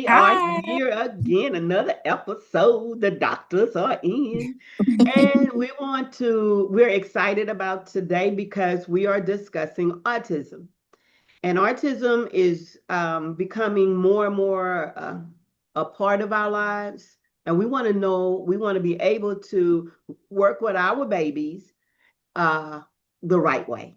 are Hi. here again, another episode. The doctors are in. And we're excited about today because we are discussing autism. And autism is becoming more and more a part of our lives. And we want to be able to work with our babies uh, the right way.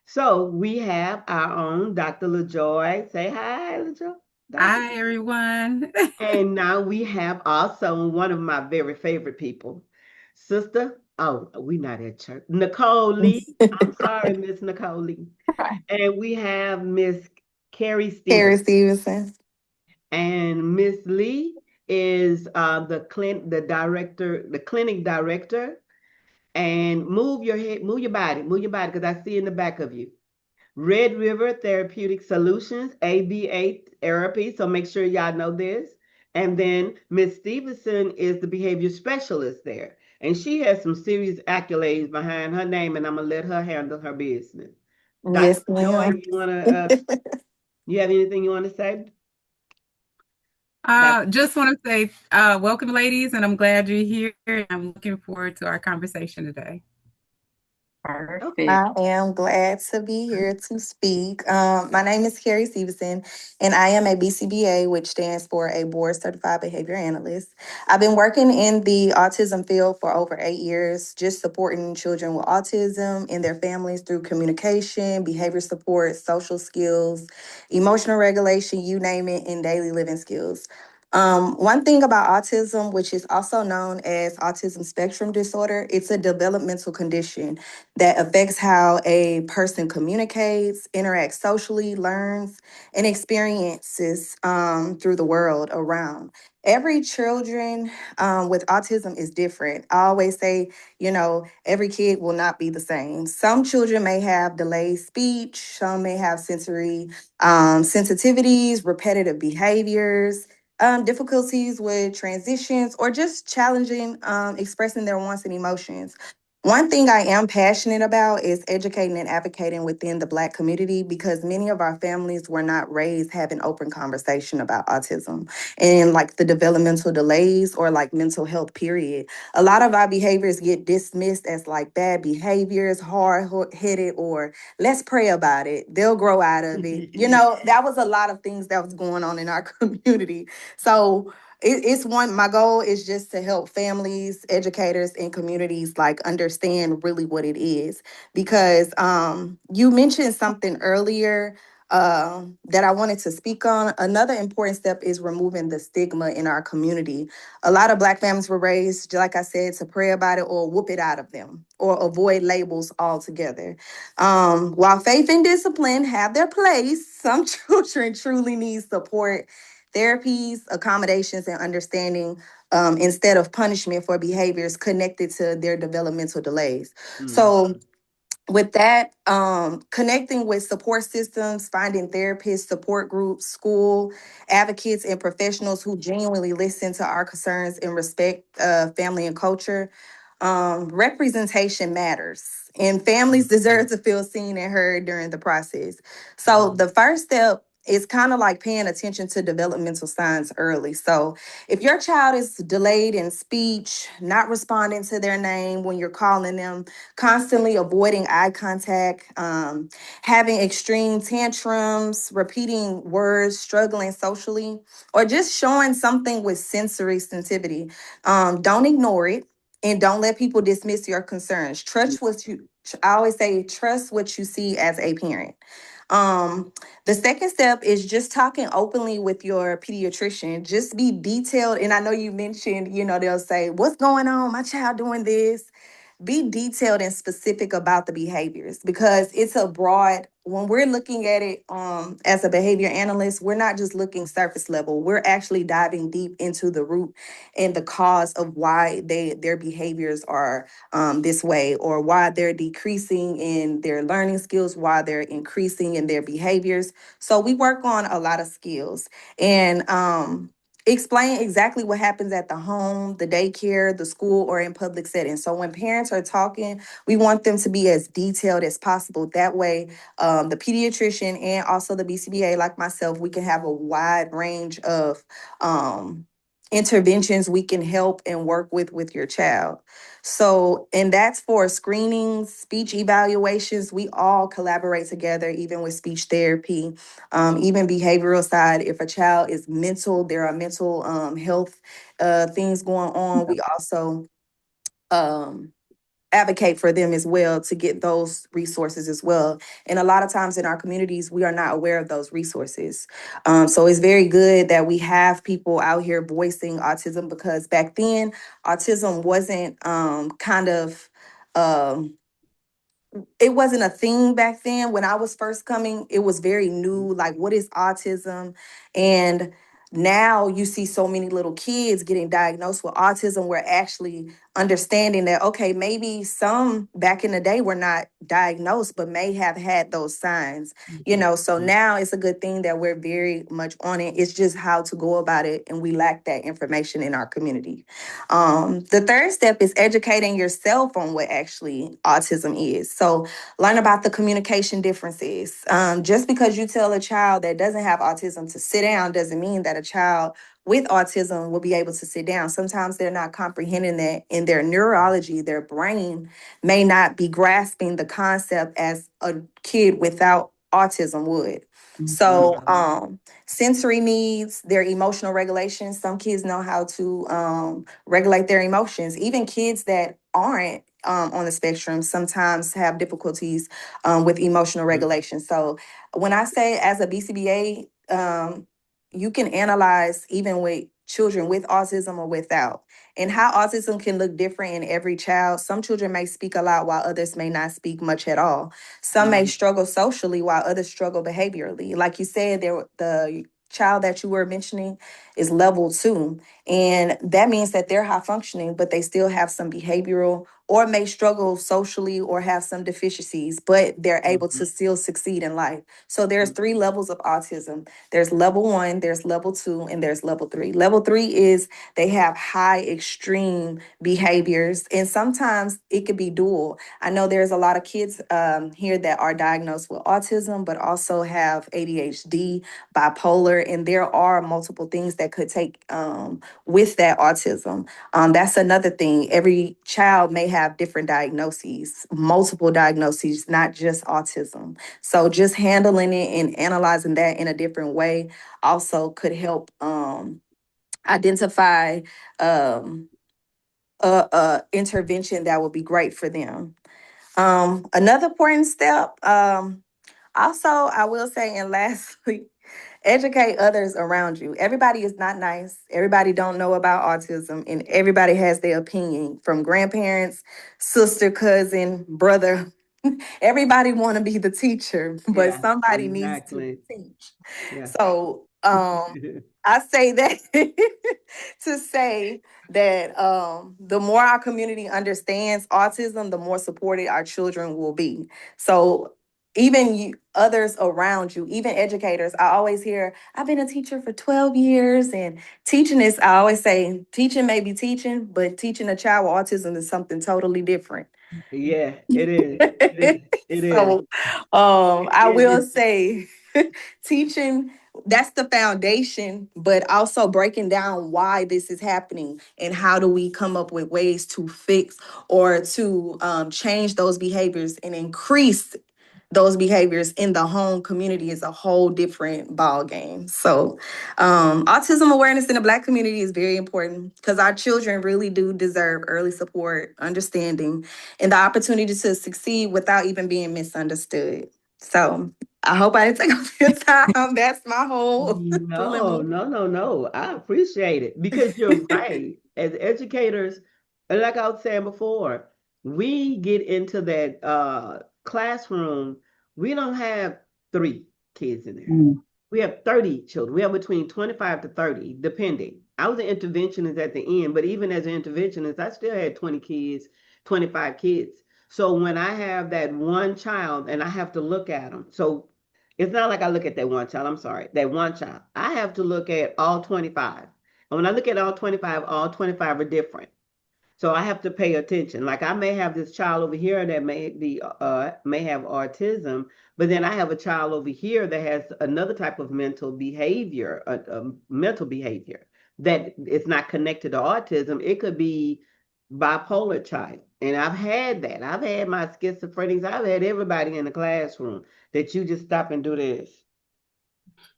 So we have our own Dr. LaJoy. Say hi, LaJoy. Dr. Hi, everyone. And now we have also one of my very favorite people, Sister. Oh, we not at church. Nicole Lee. I'm sorry, Miss Nicole Lee. Right. And we have Miss Kerri Kerri Stevenson. Stevenson. And Miss Lee is the clinic director. And move your head, move your body, because I see in the back of you. Red River Therapeutic Solutions, ABA therapy. So make sure y'all know this. And then Miss Stevenson is the behavior specialist there. And she has some serious accolades behind her name, and I'm gonna let her handle her business. Dr. Yes, Joy, ma'am. you have anything you want to say? Just want to say welcome, ladies, and I'm glad you're here. I'm looking forward to our conversation today. Okay. I Perfect. am glad to be here to speak. My name is Kerri Stevenson, and I am a BCBA, which stands for a Board Certified Behavior Analyst. I've been working in the autism field for over 8 years, just supporting children with autism and their families through communication, behavior support, social skills, emotional regulation, you name it, and daily living skills. One thing about autism, which is also known as autism spectrum disorder, it's a developmental condition that affects how a person communicates, interacts socially, learns, and experiences through the world around. Every children with autism is different. I always say, every kid will not be the same. Some children may have delayed speech, some may have sensory sensitivities, repetitive behaviors, difficulties with transitions, or just challenging expressing their wants and emotions. One thing I am passionate about is educating and advocating within the Black community because many of our families were not raised having open conversation about autism and like the developmental delays or like mental health, period. A lot of our behaviors get dismissed as like bad behaviors, hard headed, or let's pray about it. They'll grow out of it. That was a lot of things that was going on in our community. So, it's one, my goal is just to help families, educators, and communities like understand really what it is. Because you mentioned something earlier that I wanted to speak on. Another important step is removing the stigma in our community. A lot of Black families were raised, like I said, to pray about it or whoop it out of them or avoid labels altogether. While faith and discipline have their place, some children truly need support, therapies, accommodations, and understanding instead of punishment for behaviors connected to their developmental delays. Mhm. So, with that, connecting with support systems, finding therapists, support groups, school advocates, and professionals who genuinely listen to our concerns and respect family and culture. Representation matters, and families deserve to feel seen and heard during the process. So, Mhm. the first step is kind of like paying attention to developmental signs early. So, if your child is delayed in speech, not responding to their name when you're calling them, constantly avoiding eye contact, having extreme tantrums, repeating words, struggling socially, or just showing something with sensory sensitivity. Don't ignore it and don't let people dismiss your concerns. I always say, trust what you see as a parent. Um, the second step is just talking openly with your pediatrician. Just be detailed. And I know you mentioned, they'll say, what's going on? My child doing this. Be detailed and specific about the behaviors because it's a broad, when we're looking at it as a behavior analyst, we're not just looking surface level. We're actually diving deep into the root and the cause of why their behaviors are this way, or why they're decreasing in their learning skills, why they're increasing in their behaviors. So we work on a lot of skills. And explain exactly what happens at the home, the daycare, the school, or in public settings. So when parents are talking, we want them to be as detailed as possible. That way, the pediatrician and also the BCBA, like myself, we can have a wide range of interventions we can help and work with your child. So, and that's for screenings, speech evaluations. We all collaborate together, even with speech therapy, even behavioral side. If a child is mental, there are mental health things going on. We also um, advocate for them as well to get those resources as well. And a lot of times in our communities, we are not aware of those resources. So it's very good that we have people out here voicing autism, because back then, autism wasn't kind of. It wasn't a thing back then. When I was first coming, it was very new. Like, what is autism? And now you see so many little kids getting diagnosed with autism. We're actually understanding that, okay, maybe some back in the day were not diagnosed, but may have had those signs, you know. So now it's a good thing that we're very much on it. It's just how to go about it. And we lack that information in our community. The third step is educating yourself on what actually autism is. So learn about the communication differences. Just because you tell a child that doesn't have autism to sit down doesn't mean that a child with autism will be able to sit down. Sometimes they're not comprehending that in their neurology, their brain may not be grasping the concept as a kid without autism would. So, sensory needs, their emotional regulation. Some kids know how to regulate their emotions. Even kids that aren't on the spectrum sometimes have difficulties with emotional regulation. So when I say as a BCBA, you can analyze even with children with autism or without, and how autism can look different in every child. Some children may speak a lot while others may not speak much at all. Some may struggle socially while others struggle behaviorally. Like you said, the child that you were mentioning is level 2. And that means that they're high functioning, but they still have some behavioral or may struggle socially or have some deficiencies, but they're able to still succeed in life. So there's 3 levels of autism. There's level 1, there's level 2, and there's level 3. Level 3 is they have high extreme behaviors, and sometimes it could be dual. I know there's a lot of kids here that are diagnosed with autism, but also have ADHD, bipolar, and there are multiple things that could take with that autism. That's another thing. Every child may have different diagnoses, multiple diagnoses, not just autism. So just handling it and analyzing that in a different way also could help identify a intervention that would be great for them. Another important step, also, I will say, and lastly, educate others around you. Everybody is not nice. Everybody don't know about autism, and everybody has their opinion, from grandparents, sister, cousin, brother. Everybody want to be the teacher, but Yeah, somebody needs to exactly. teach. Yeah. So I say that to say that the more our community understands autism, the more supported our children will be. So even you, others around you, even educators, I always hear, I've been a teacher for 12 years, and teaching is, I always say, teaching may be teaching, but teaching a child with autism is something totally different. Yeah, it is. It is. It is. So I will say teaching, that's the foundation, but also breaking down why this is happening and how do we come up with ways to fix or to change those behaviors and increase those behaviors in the home community is a whole different ball game. So autism awareness in the Black community is very important, because our children really do deserve early support, understanding, and the opportunity to succeed without even being misunderstood. So I hope I didn't take up your time. That's my whole No, preliminary. no, no, no. I appreciate it because you're right. As educators, and like I was saying before, we get into that classroom. We don't have 3 kids in there. We have 30 children. We have between 25 to 30, depending. I was an interventionist at the end, but even as an interventionist, I still had 20 kids, 25 kids. So when I have that one child and I have to look at them, so it's not like I look at that one child. I'm sorry, that one child. I have to look at all 25. And when I look at all 25 are different. So I have to pay attention. Like I may have this child over here that may have autism, but then I have a child over here that has another type of mental behavior that is not connected to autism. It could be bipolar child. And I've had that. I've had my schizophrenics. I've had everybody in the classroom that you just stop and do this.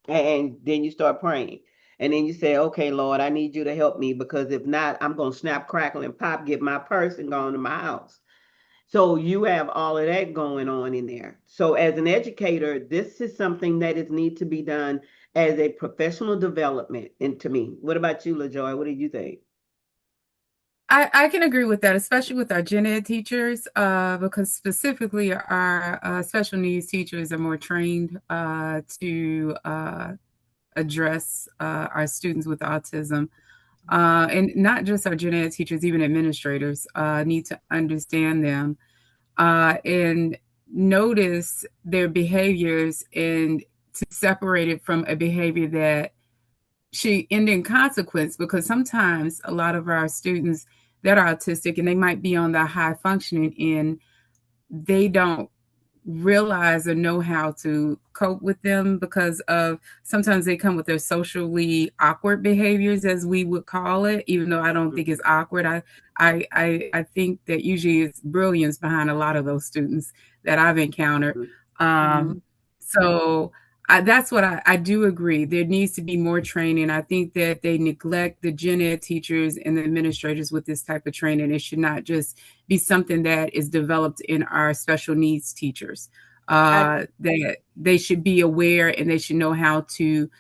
And then you start praying. And then you say, okay, Lord, I need you to help me because if not, I'm going to snap, crackle, and pop, get my purse and go into my house. So you have all of that going on in there. So as an educator, this is something that is need to be done as a professional development. And to me, what about you, LaJoy? What do you think? I can agree with that, especially with our gen ed teachers, because specifically our special needs teachers are more trained to address our students with autism. And not just our gen ed teachers, even administrators need to understand them and notice their behaviors and to separate it from a behavior that should end in consequence, because sometimes a lot of our students that are autistic and they might be on the high functioning end, they don't realize or know how to cope with them because of sometimes they come with their socially awkward behaviors, as we would call it, even though I don't think it's awkward. I think that usually it's brilliance behind a lot of those students that I've encountered. So that's what I do agree. There needs to be more training. I think that they neglect the gen ed teachers and the administrators with this type of training. It should not just be something that is developed in our special needs teachers. That they should be aware and they should know how to,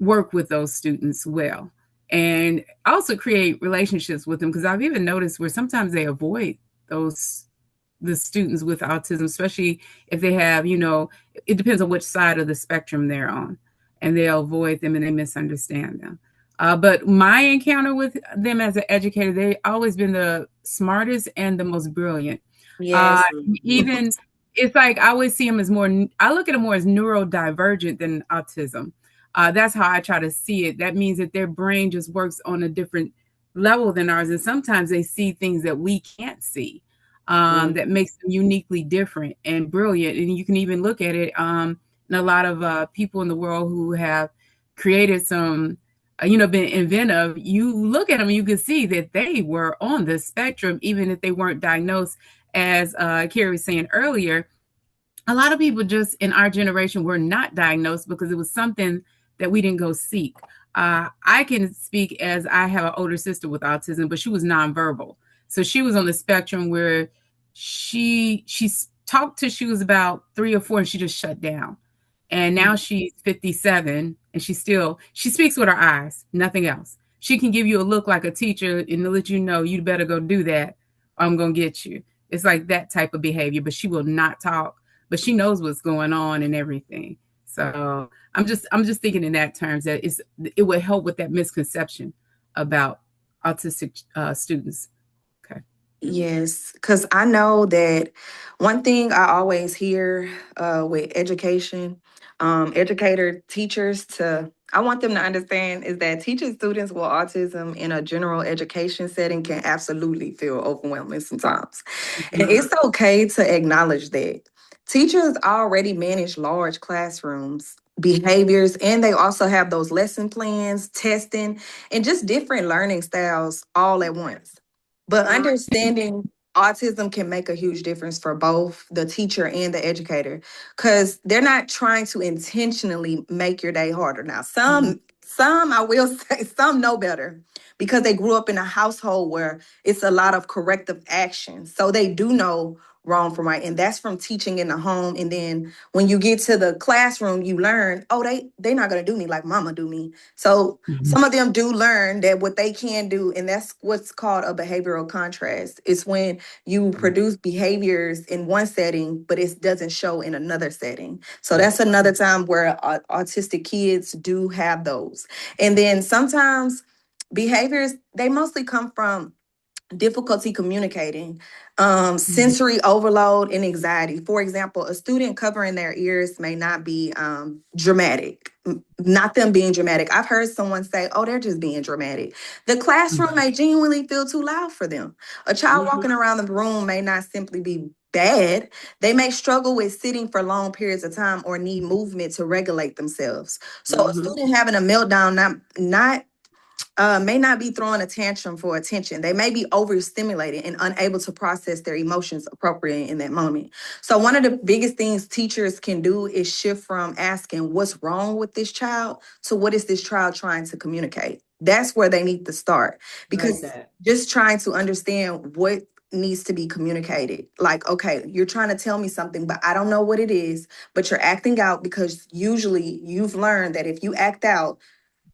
work with those students well, and also create relationships with them. Because I've even noticed where sometimes they avoid the students with autism, especially if they have, it depends on which side of the spectrum they're on, and they'll avoid them and they misunderstand them. But my encounter with them as an educator, they've always been the smartest and the most brilliant. Yes. Even it's like I always see them as I look at them more as neurodivergent than autism. That's how I try to see it. That means that their brain just works on a different level than ours. And sometimes they see things that we can't see. That makes them uniquely different and brilliant. And you can even look at it in a lot of people in the world who have created some, been inventive. You look at them and you can see that they were on the spectrum, even if they weren't diagnosed. As Kerri was saying earlier, a lot of people just in our generation were not diagnosed because it was something that we didn't go seek. I can speak as I have an older sister with autism, but she was nonverbal. So she was on the spectrum where she talked till she was about 3 or 4 and she just shut down. And now she's 57 and she speaks with her eyes, nothing else. She can give you a look like a teacher and let you know you better go do that or I'm going to get you. It's like that type of behavior, but she will not talk, but she knows what's going on and everything. So I'm just thinking in that terms that it would help with that misconception about autistic students. Okay. Yes, because I know that one thing I always hear with education, teachers I want them to understand is that teaching students with autism in a general education setting can absolutely feel overwhelming sometimes. And it's okay to acknowledge that. Teachers already manage large classrooms, behaviors, and they also have those lesson plans, testing, and just different learning styles all at once. But understanding autism can make a huge difference for both the teacher and the educator because they're not trying to intentionally make your day harder. Now, some I will say, some know better because they grew up in a household where it's a lot of corrective action. So they do know wrong from right. And that's from teaching in the home. And then when you get to the classroom, you learn, oh, they're not going to do me like mama do me. So some of them do learn that what they can do, and that's what's called a behavioral contrast. It's when you produce behaviors in one setting, but it doesn't show in another setting. So that's another time where autistic kids do have those. And then sometimes behaviors, they mostly come from difficulty communicating, sensory overload, and anxiety. For example, a student covering their ears may not be dramatic, not them being dramatic. I've heard someone say, oh, they're just being dramatic. The classroom may genuinely feel too loud for them. A child walking around the room may not simply be bad. They may struggle with sitting for long periods of time or need movement to regulate themselves. So a student having a meltdown, not may not be throwing a tantrum for attention. They may be overstimulated and unable to process their emotions appropriately in that moment. So one of the biggest things teachers can do is shift from asking what's wrong with this child to what is this child trying to communicate. That's where they need to start, because just trying to understand what needs to be communicated. Like, okay, you're trying to tell me something, but I don't know what it is, but you're acting out, because usually you've learned that if you act out,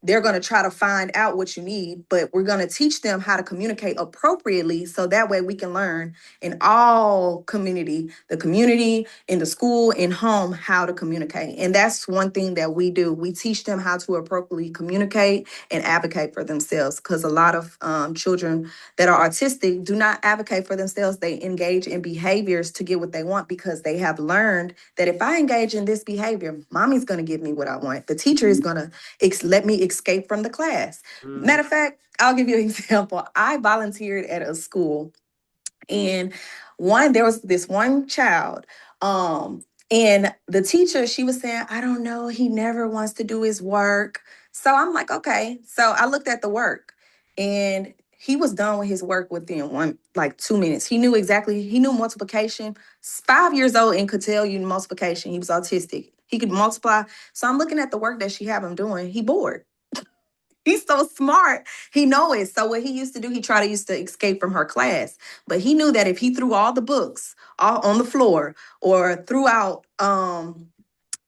they're going to try to find out what you need, but we're going to teach them how to communicate appropriately, so that way we can learn in all community, the community, in the school, in home, how to communicate. And that's one thing that we do. We teach them how to appropriately communicate and advocate for themselves, because a lot of children that are autistic do not advocate for themselves. They engage in behaviors to get what they want, because they have learned that if I engage in this behavior, mommy's going to give me what I want. The teacher is going to let me escape from the class. Matter of fact, I'll give you an example. I volunteered at a school, and there was this one child, and the teacher, she was saying, I don't know, he never wants to do his work. So I'm like, okay. So I looked at the work, and he was done with his work within 2 minutes. He knew multiplication. 5 years old and could tell you multiplication. He was autistic. He could multiply. So I'm looking at the work that she have him doing. He bored. He's so smart. He know it. So what he used to do, he used to escape from her class. But he knew that if he threw all the books all on the floor, or threw out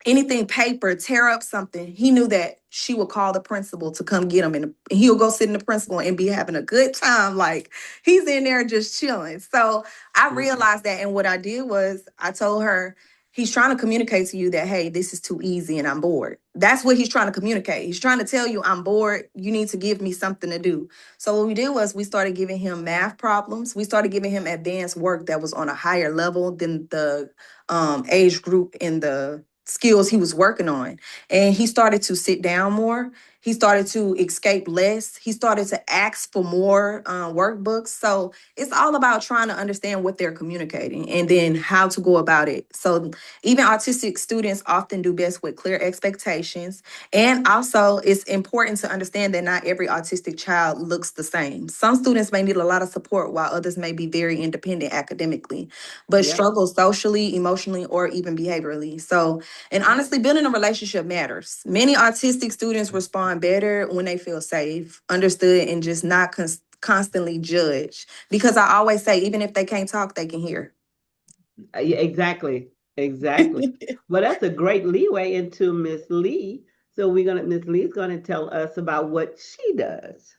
anything paper, tear up something, he knew that she would call the principal to come get him, and he'll go sit in the principal and be having a good time. Like, he's in there just chilling. So I realized that, and what I did was I told her, he's trying to communicate to you that, hey, this is too easy and I'm bored. That's what he's trying to communicate. He's trying to tell you, I'm bored. You need to give me something to do. So what we did was we started giving him math problems. We started giving him advanced work that was on a higher level than the age group and the skills he was working on. And he started to sit down more. He started to escape less. He started to ask for more workbooks. So it's all about trying to understand what they're communicating and then how to go about it. So even autistic students often do best with clear expectations. And also, it's important to understand that not every autistic child looks the same. Some students may need a lot of support, while others may be very independent academically, but struggle socially, emotionally, or even behaviorally. So, and honestly, building a relationship matters. Many autistic students respond better when they feel safe, understood, and just not constantly judged. Because I always say, even if they can't talk, they can hear. Yeah, exactly. Well, that's a great leeway into Miss Lee. So Miss Lee's gonna tell us about what she does.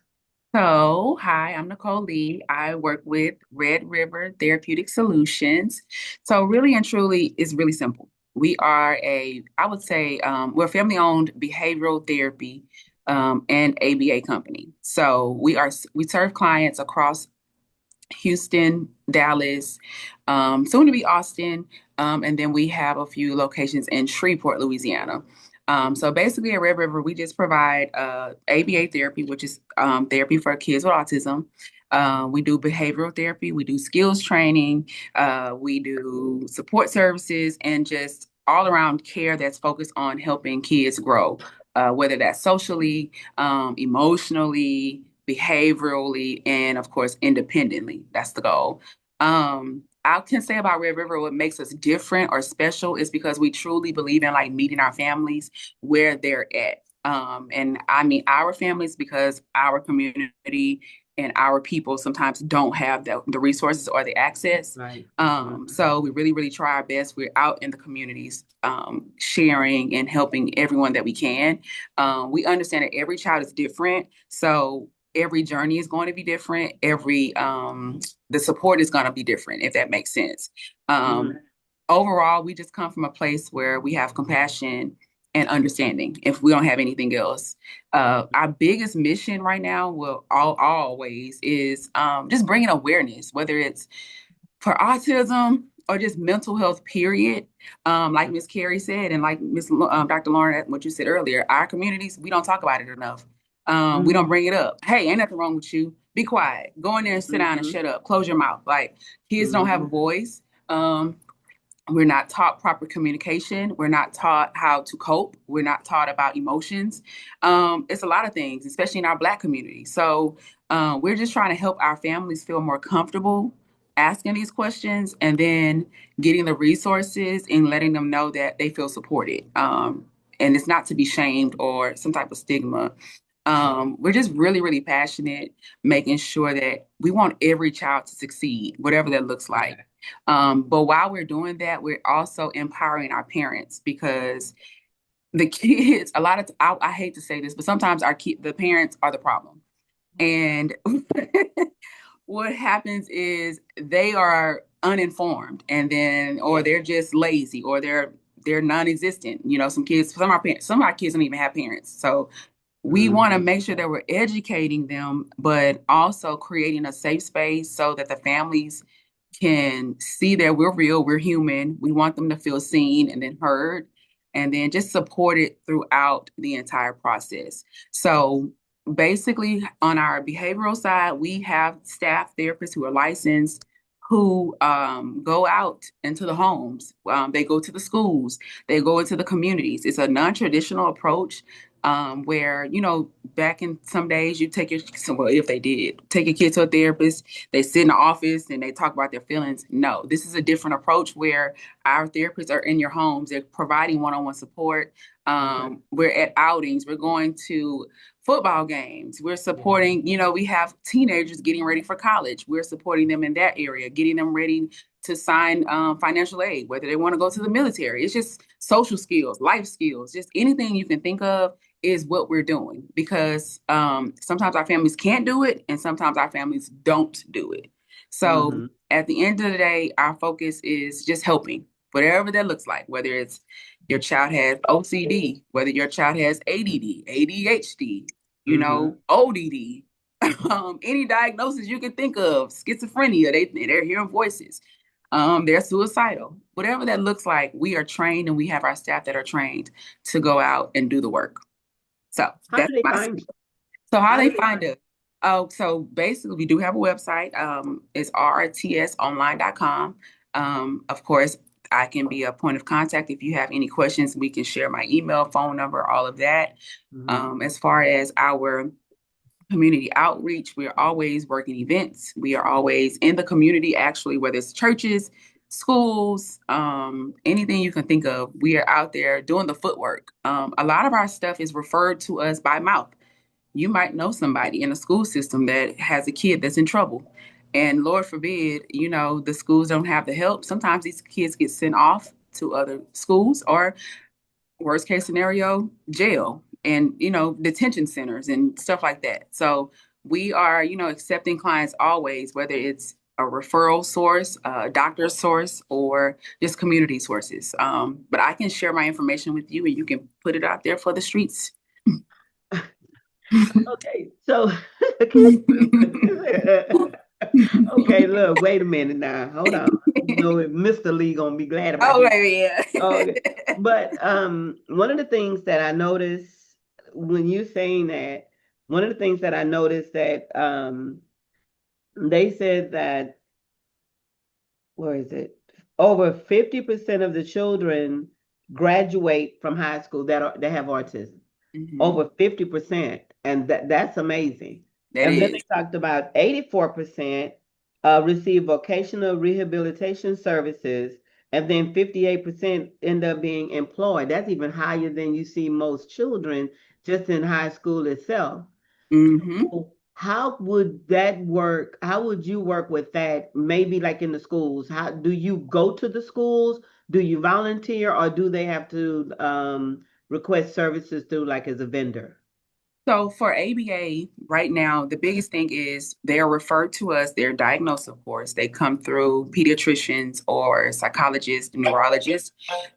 So, hi, I'm Nicole Lee. I work with Red River Therapeutic Solutions. So, really and truly, it's really simple. We are I would say, we're a family-owned behavioral therapy and ABA company. So, we serve clients across Houston, Dallas, soon to be Austin, and then we have a few locations in Shreveport, Louisiana. So basically at Red River, we just provide ABA therapy, which is therapy for kids with autism. We do behavioral therapy, we do skills training, we do support services, and just all around care that's focused on helping kids grow, whether that's socially, emotionally, behaviorally, and of course, independently. That's the goal. I can say about Red River, what makes us different or special is because we truly believe in like meeting our families where they're at. And I mean our families because our community and our people sometimes don't have the resources or the access. Right. So we really, really try our best. We're out in the communities, sharing and helping everyone that we can. We understand that every child is different. So every journey is going to be different. The support is going to be different, if that makes sense. Overall, we just come from a place where we have compassion, and understanding if we don't have anything else. Our biggest mission right now will always is just bringing awareness, whether it's for autism or just mental health, period. Like Miss Kerri said, and like Dr. Lauren, what you said earlier, our communities, we don't talk about it enough. We don't bring it up. Hey, ain't nothing wrong with you. Be quiet. Go in there and sit down and shut up. Close your mouth. Like, kids don't have a voice. We're not taught proper communication. We're not taught how to cope. We're not taught about emotions. It's a lot of things, especially in our Black community. So we're just trying to help our families feel more comfortable asking these questions, and then getting the resources and letting them know that they feel supported. And it's not to be shamed or some type of stigma. We're just really, really passionate, making sure that we want every child to succeed, whatever that looks like. But while we're doing that, we're also empowering our parents, because the kids, a lot of, I hate to say this, but sometimes the parents are the problem. And what happens is they are uninformed, and then, or they're just lazy, or they're non-existent. You know, some of our kids don't even have parents. So we want to make sure that we're educating them, but also creating a safe space so that the families can see that we're real, we're human. We want them to feel seen and then heard, and then just supported throughout the entire process. So basically, on our behavioral side, we have staff therapists who are licensed, who go out into the homes. They go to the schools. They go into the communities. It's a non-traditional approach, where, you know, back in some days, you take if they did, take a kid to a therapist, they sit in the office and they talk about their feelings. No, this is a different approach where our therapists are in your homes. They're providing one-on-one support. We're at outings. We're going to football games. We're supporting, you know, we have teenagers getting ready for college. We're supporting them in that area, getting them ready to sign financial aid, whether they want to go to the military. It's just social skills, life skills, just anything you can think of is what we're doing, because sometimes our families can't do it, and sometimes our families don't do it. So at the end of the day, our focus is just helping, whatever that looks like, whether it's your child has OCD, whether your child has ADD, ADHD, you know, ODD, any diagnosis you can think of, schizophrenia, they're hearing voices, they're suicidal, whatever that looks like. We are trained, and we have our staff that are trained to go out and do the work. So how do they find you? So how they find us? Oh, so basically, we do have a website. It's rtsonline.com. Of course, I can be a point of contact if you have any questions. We can share my email, phone number, all of that. As far as our community outreach, we're always working events. We are always in the community, actually, whether it's churches, schools, anything you can think of. We are out there doing the footwork. A lot of our stuff is referred to us by mouth. You might know somebody in a school system that has a kid that's in trouble. And Lord forbid, you know, the schools don't have the help. Sometimes these kids get sent off to other schools, or worst case scenario, jail, and, you know, detention centers and stuff like that. So we are, you know, accepting clients always, whether it's a referral source, a doctor source, or just community sources. But I can share my information with you, and you can put it out there for the streets. Okay, so okay, look, wait a minute now. Hold on. You know, if Mr. Lee gonna be glad about this. Baby, yeah. Okay. But one of the things that I noticed when you saying that, one of the things that I noticed that they said that, where is it? Over 50% of the children graduate from high school that have autism. Over 50%. And that's amazing. And then they talked about 84% receive vocational rehabilitation services, and then 58% end up being employed. That's even higher than you see most children just in high school itself. So how would that work? How would you work with that? Maybe like in the schools. How do you go to the schools? Do you volunteer, or do they have to request services through, like, as a vendor? So for ABA right now, the biggest thing is they're referred to us, they're diagnosed, of course. They come through pediatricians or psychologists, neurologists.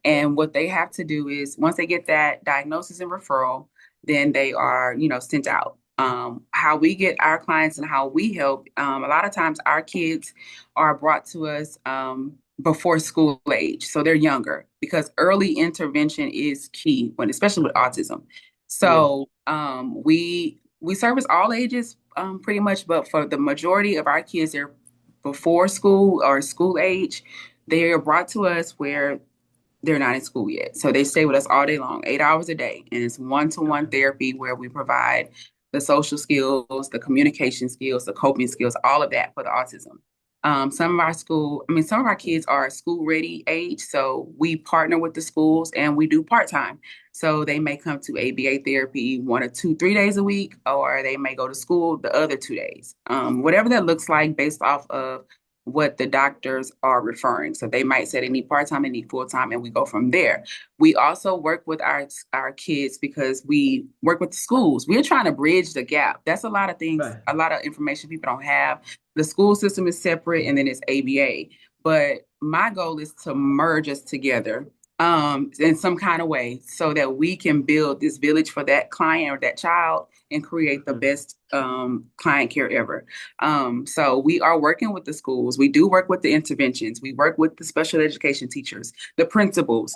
And what they have to do is once they get that diagnosis and referral, then they are, sent out. How we get our clients and how we help, a lot of times our kids are brought to us before school age. So they're younger because early intervention is key when, especially with autism. Yes. So we service all ages pretty much, but for the majority of our kids, they're before school or school age. They are brought to us where they're not in school yet. So they stay with us all day long, 8 hours a day. And it's one-to-one therapy where we provide the social skills, the communication skills, the coping skills, all of that for the autism. Some of our kids are school ready age. So we partner with the schools and we do part-time. So they may come to ABA therapy 1 or 2, 3 days a week, or they may go to school the other 2 days. Whatever that looks like based off of what the doctors are referring. So they might say they need part-time, they need full-time, and we go from there. We also work with our kids because we work with the schools. We're trying to bridge the gap. That's a lot of things, Right. a lot of information people don't have. The school system is separate and then it's ABA. But my goal is to merge us together in some kind of way so that we can build this village for that client or that child and create the best client care ever. So we are working with the schools. We do work with the interventions. We work with the special education teachers, the principals.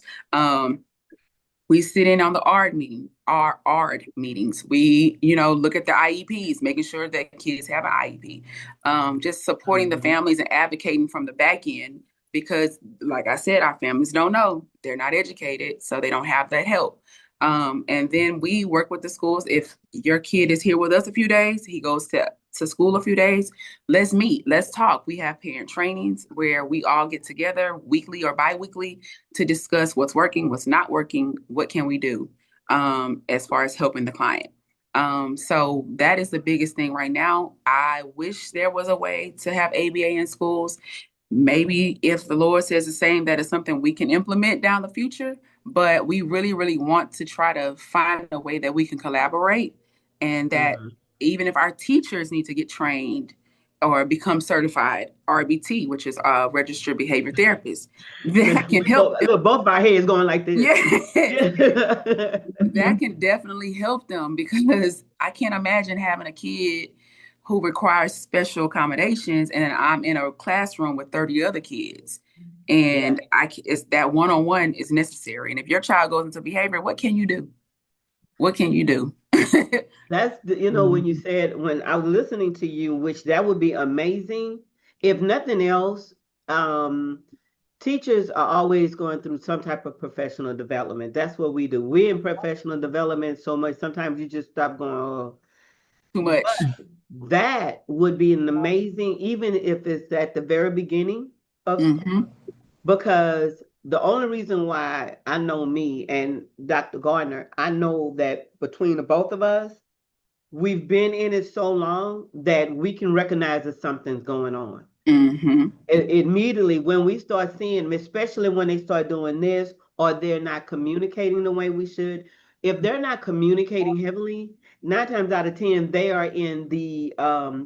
We sit in on the our ARD meetings. We, look at the IEPs, making sure that kids have an IEP. Just supporting the families and advocating from the back end because, like I said, our families don't know. They're not educated, so they don't have that help. And then we work with the schools. If your kid is here with us a few days, he goes to school a few days, let's meet, let's talk. We have parent trainings where we all get together weekly or bi-weekly to discuss what's working, what's not working, what can we do as far as helping the client. So that is the biggest thing right now. I wish there was a way to have ABA in schools. Maybe if the Lord says the same, that is something we can implement down the future. But we really, really want to try to find a way that we can collaborate and that even if our teachers need to get trained or become certified RBT, which is a registered behavior therapist, that can help them. Look, both of our heads going like this. That can definitely help them because I can't imagine having a kid who requires special accommodations and I'm in a classroom with 30 other kids. And it's that one-on-one is necessary. And if your child goes into behavior, what can you do? What can you do? That's when you said, when I was listening to you, which that would be amazing. If nothing else, teachers are always going through some type of professional development. That's what we do. We're in professional development so much. Sometimes you just stop going, oh, Too much. That would be an amazing, even if it's at the very beginning of school, because the only reason why I know me and Dr. Gardner, I know that between the both of us, we've been in it so long that we can recognize that something's going on. Immediately when we start seeing, especially when they start doing this or they're not communicating the way we should, if they're not communicating heavily, 9 times out of 10, they are in the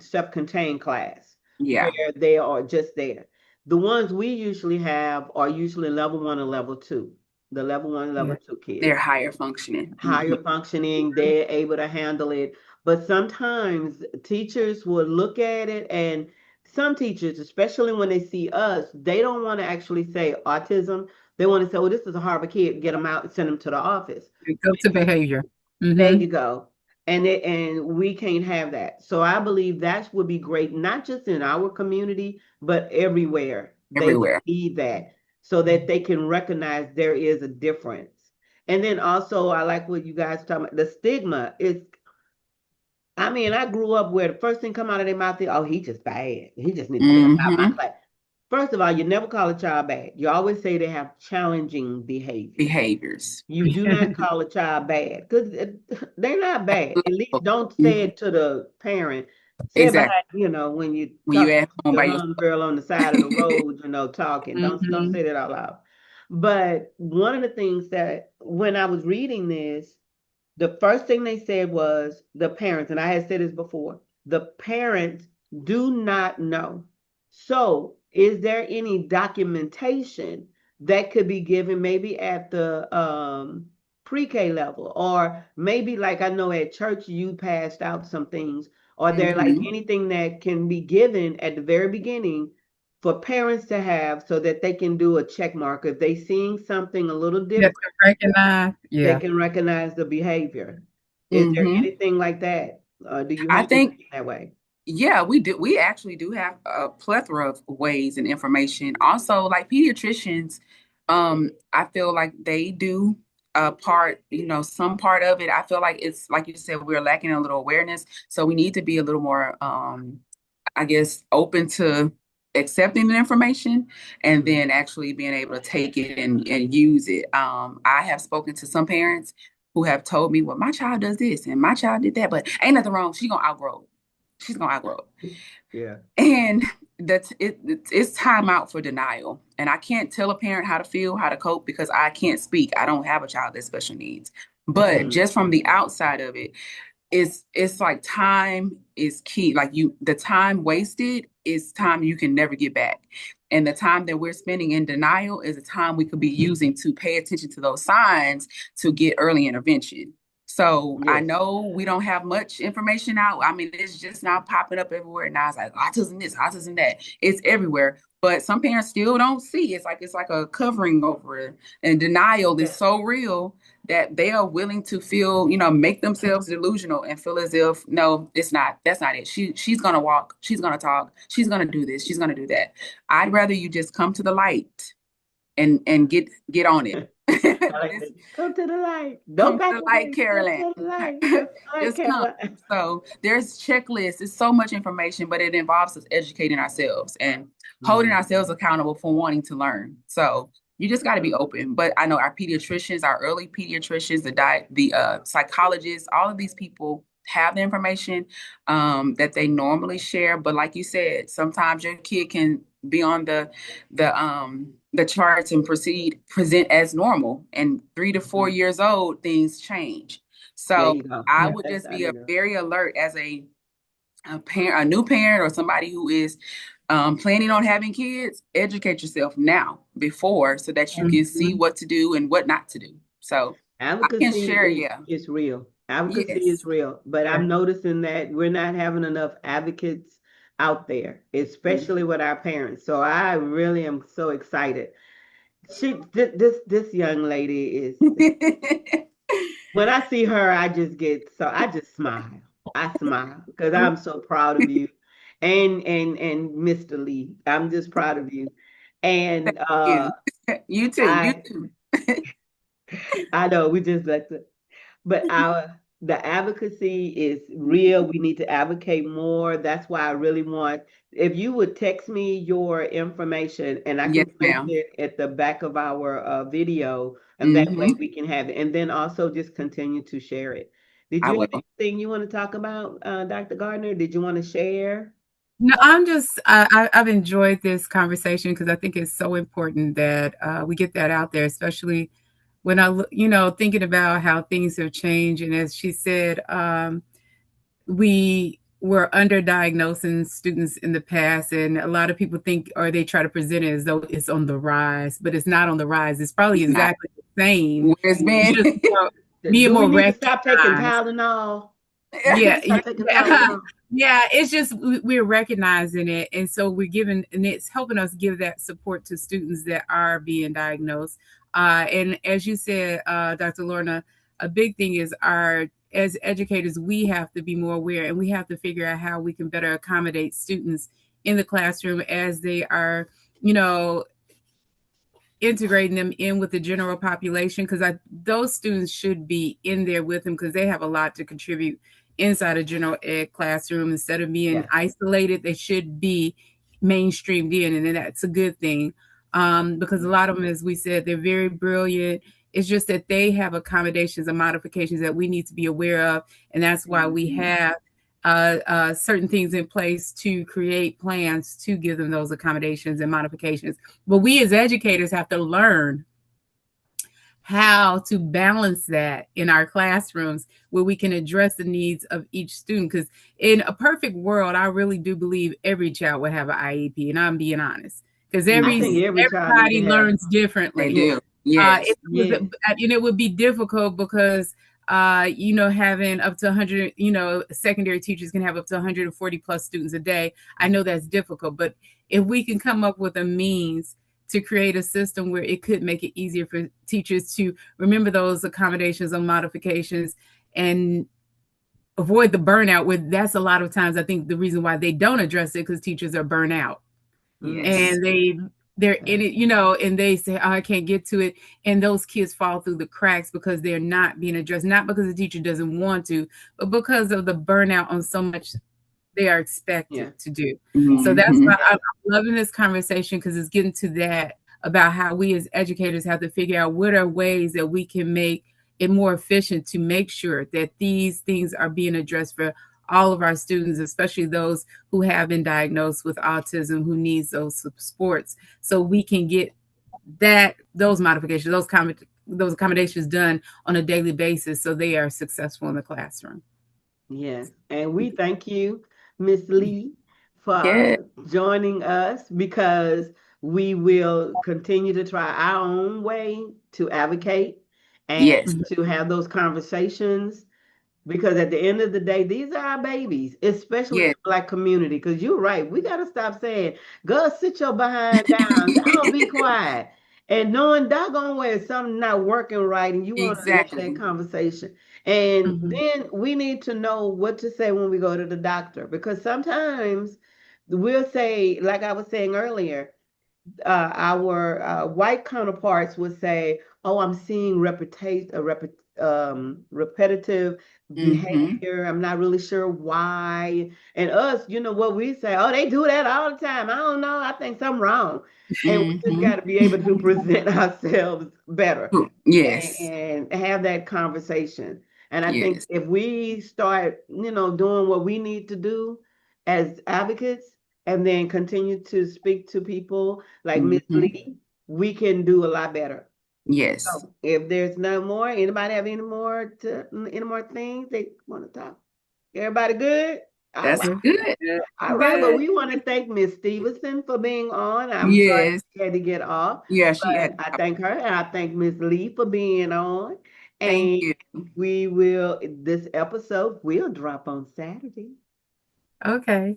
self-contained class where they are just there. The ones we usually have are usually level 1 and level 2. The level 1 and level 2 kids. They're higher functioning. Higher functioning, they're able to handle it. But sometimes teachers will look at it, and some teachers, especially when they see us, they don't want to actually say autism. They want to say, "Oh, this is a horrible kid. Get them out and send them to the office." Go to behavior. There you go. And we can't have that. So I believe that would be great, not just in our community, but everywhere. They would need that so that they can recognize there is a difference. And then also, I like what you guys talking about. The stigma is, I grew up where the first thing come out of their mouth is, "Oh, he just bad. He just needs to get out of my class." First of all, you never call a child bad. You always say they have challenging behaviors. You do not call a child bad because they're not bad. At least don't say it to the parent. Say it behind, when you talk to your homegirl on the side of the road, talking. Don't say that out loud. But one of the things that when I was reading this, The first thing they said was the parents, and I had said this before, the parents do not know. So, is there any documentation that could be given maybe at the pre-K level, or maybe like I know at church you passed out some things? Are there like Mhm. anything that can be given at the very beginning for parents to have so that they can do a check mark if they seeing something a little That different? to recognize, They yeah. can recognize the behavior. Is there Mhm. anything like that? Do you I have anything think, that way? yeah, we do. We actually do have a plethora of ways and information. Also, like pediatricians, I feel like they do a part, some part of it. I feel like it's like you said, we're lacking a little awareness. So we need to be a little more, I guess, open to accepting the information and then actually being able to take it and use it. I have spoken to some parents who have told me, well, my child does this and my child did that, but ain't nothing wrong. She's gonna outgrow it. She's gonna outgrow it. Yeah. And it's time out for denial. And I can't tell a parent how to feel, how to cope because I can't speak. I don't have a child with special needs. But Mhm. just from the outside of it, it's like time is key. Like the time wasted is time you can never get back. And the time that we're spending in denial is a time we could be using to pay attention to those signs to get early intervention. So I Yes. know we don't have much information out. I mean, it's just now popping up everywhere. Now it's like autism this, autism that. It's everywhere. But some parents still don't see. It's like a covering over it. And denial is Yeah. so real that they are willing to feel, make themselves delusional and feel as if, no, it's not, that's not it. She's gonna walk, she's gonna talk, she's gonna do this, she's gonna do that. I'd rather you just come to the light and get on it. I like Just that. Come to the light. Don't come to back the light, away. Come Carolyn. to the light. Come to the light, Just come. Caroline. So there's checklists. There's so much information, but it involves us educating ourselves and holding Mm. ourselves accountable for wanting to learn. So you just got to be open. But I know our pediatricians, our early pediatricians, the psychologists, all of these people have the information that they normally share. But like you said, sometimes your kid can be on the charts and present as normal. And 3 to 4 years old, things change. There So you go. I Yeah, would that's just how be you know. very alert as a parent, a new parent, or somebody who is planning on having kids. Educate yourself now before so that you can see Mhm. what to do and what not to do. So I can Advocacy share, yeah, is real. Advocacy is yes, real, but Yeah. I'm noticing that we're not having enough advocates out there, especially with our parents. So I really am so excited. This young lady is. When I see her, I just smile. I smile because I'm so proud of you, and Mr. Lee. I'm just proud of you, and you, you too, you I too. I know we just like to. But the advocacy is real. We need to advocate more. That's why I really want, if you would text me your information and I Yes, can place ma'am. it at the back of our video, and that way Hmm. we can have it. And then also just continue to share it. Did I you have will. anything you want to talk about, Dr. Gardner? Did you want to share? No, I've enjoyed this conversation because I think it's so important that we get that out there, especially when thinking about how things have changed. And as she said, we were underdiagnosing students in the past, and a lot of people think, or they try to present it as though it's on the rise, but it's not on the rise. It's probably It's not. exactly the same. Where's It's been? just being Do we more need to stop taking recognized. Tylenol? We need Yeah, to stop taking yeah, Tylenol. yeah. It's just we're recognizing it, and so we're giving, and it's helping us give that support to students that are being diagnosed. And as you said, Dr. Lorna, a big thing is as educators, we have to be more aware, and we have to figure out how we can better accommodate students in the classroom as they are, you know, integrating them in with the general population, because those students should be in there with them because they have a lot to contribute inside a general ed classroom. Instead of being Yeah. isolated, they should be mainstreamed in, and that's a good thing, because a lot of them, as we said, they're very brilliant. It's just that they have accommodations and modifications that we need to be aware of, and that's why we have certain things in place to create plans to give them those accommodations and modifications. But we as educators have to learn how to balance that in our classrooms where we can address the needs of each student. Because in a perfect world, I really do believe every child would have an IEP, and I'm being honest. Because I think every child need to everybody have. learns differently. They do. Yes. It would be difficult because having up to 100, secondary teachers can have up to 140 plus students a day. I know that's difficult, but if we can come up with a means to create a system where it could make it easier for teachers to remember those accommodations and modifications and avoid the burnout, where that's a lot of times I think the reason why they don't address it, because teachers are burnt out. Yes. And they're in it, and they say, oh, I can't get to it. And those kids fall through the cracks because they're not being addressed, not because the teacher doesn't want to, but because of the burnout on so much they are expected to do. So that's why I'm loving this conversation, because it's getting to that about how we as educators have to figure out what are ways that we can make it more efficient to make sure that these things are being addressed for all of our students, especially those who have been diagnosed with autism, who needs those supports, so we can get those modifications, those accommodations done on a daily basis, so they are successful in the classroom. Yes, and we thank you, Miss Lee, for joining us, because we will continue to try our own way to advocate and to have those conversations, because at the end of the day, these are our babies, especially in the Black community. Because you're right, we got to stop saying, "Go sit your behind down, y'all be quiet," and knowing doggone well something not working right, and you want to have that conversation. And then we need to know what to say when we go to the doctor, because sometimes we'll say, like I was saying earlier, our white counterparts would say, "Oh, I'm seeing repetitive behavior. I'm not really sure why." And us, what we say, "Oh, they do that all the time. I don't know. I think something wrong." And we just got to be able to present ourselves better, and have that conversation. And I think if we start, doing what we need to do as advocates, and then continue to speak to people like Miss Lee, we can do a lot better. Yes. So if there's no more, anybody have any more things they want to talk? Everybody good? That's good. All right, but we want to thank Miss Stevenson for being on. I'm sorry she had to get off. Yeah, she had. I thank her, and I thank Miss Lee for being on. Thank you. This episode will drop on Saturday. Okay.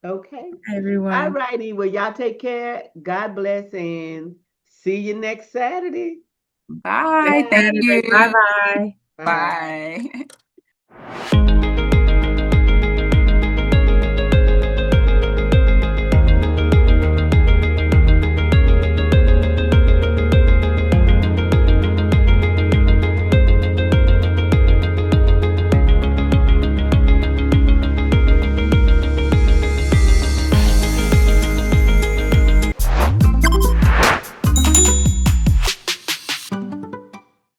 Okay. Everyone. All righty. Well, y'all take care. God bless, and see you next Saturday. Bye. Thank you. Bye-bye. Bye.